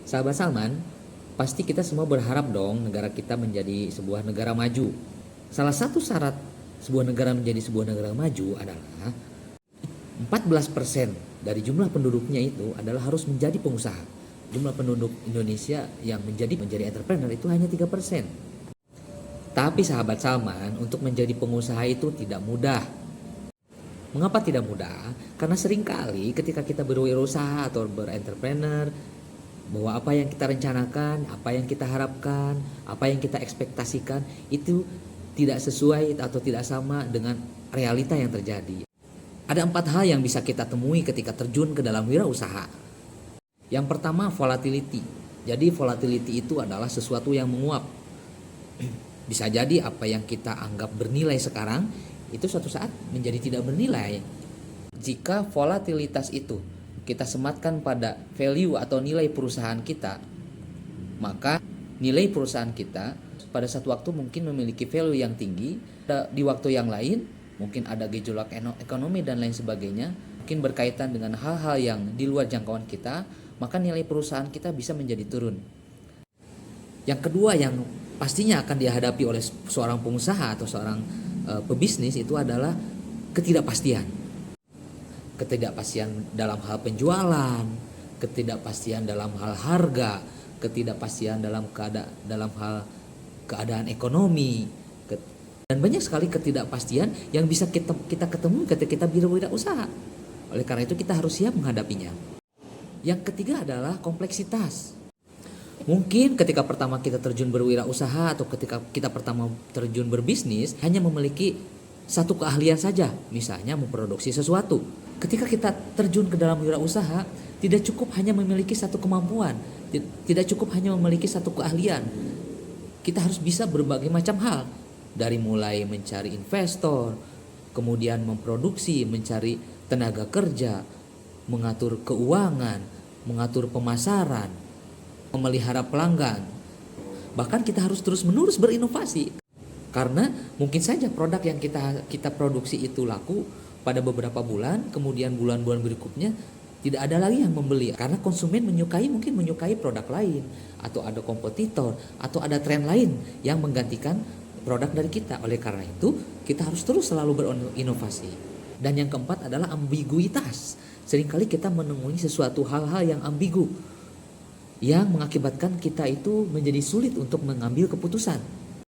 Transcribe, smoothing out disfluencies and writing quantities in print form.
Sahabat Salman, pasti kita semua berharap dong negara kita menjadi sebuah negara maju. Salah satu syarat sebuah negara menjadi sebuah negara maju adalah 14% dari jumlah penduduknya itu adalah harus menjadi pengusaha. Jumlah penduduk Indonesia yang menjadi entrepreneur itu hanya 3%. Tapi sahabat Salman, untuk menjadi pengusaha itu tidak mudah. Mengapa tidak mudah? Karena seringkali ketika kita berwirausaha atau berentrepreneur, bahwa apa yang kita rencanakan, apa yang kita harapkan, apa yang kita ekspektasikan itu tidak sesuai atau tidak sama dengan realita yang terjadi. Ada 4 hal yang bisa kita temui ketika terjun ke dalam wirausaha. Yang pertama, volatility. Jadi volatility itu adalah sesuatu yang menguap. Bisa jadi apa yang kita anggap bernilai sekarang itu suatu saat menjadi tidak bernilai. Jika volatilitas itu kita sematkan pada value atau nilai perusahaan kita, maka nilai perusahaan kita pada satu waktu mungkin memiliki value yang tinggi, di waktu yang lain mungkin ada gejolak ekonomi dan lain sebagainya, mungkin berkaitan dengan hal-hal yang di luar jangkauan kita, maka nilai perusahaan kita bisa menjadi turun. Yang kedua yang pastinya akan dihadapi oleh seorang pengusaha atau seorang pebisnis itu adalah ketidakpastian. Ketidakpastian dalam hal penjualan, ketidakpastian dalam hal harga, ketidakpastian dalam hal keadaan ekonomi, dan banyak sekali ketidakpastian yang bisa kita ketemu ketika kita berwirausaha. Oleh karena itu kita harus siap menghadapinya. Yang ketiga adalah kompleksitas. Mungkin ketika pertama kita terjun berwirausaha atau ketika kita pertama terjun berbisnis hanya memiliki satu keahlian saja, misalnya memproduksi sesuatu. Ketika kita terjun ke dalam wirausaha, tidak cukup hanya memiliki satu kemampuan, tidak cukup hanya memiliki satu keahlian. Kita harus bisa berbagai macam hal, dari mulai mencari investor, kemudian memproduksi, mencari tenaga kerja, mengatur keuangan, mengatur pemasaran, memelihara pelanggan. Bahkan kita harus terus-menerus berinovasi. Karena mungkin saja produk yang kita produksi itu laku pada beberapa bulan, kemudian bulan-bulan berikutnya tidak ada lagi yang membeli karena konsumen mungkin menyukai produk lain, atau ada kompetitor, atau ada tren lain yang menggantikan produk dari kita. Oleh karena itu, kita harus terus selalu berinovasi. Dan yang keempat adalah ambiguitas. Seringkali kita menemui sesuatu hal-hal yang ambigu yang mengakibatkan kita itu menjadi sulit untuk mengambil keputusan.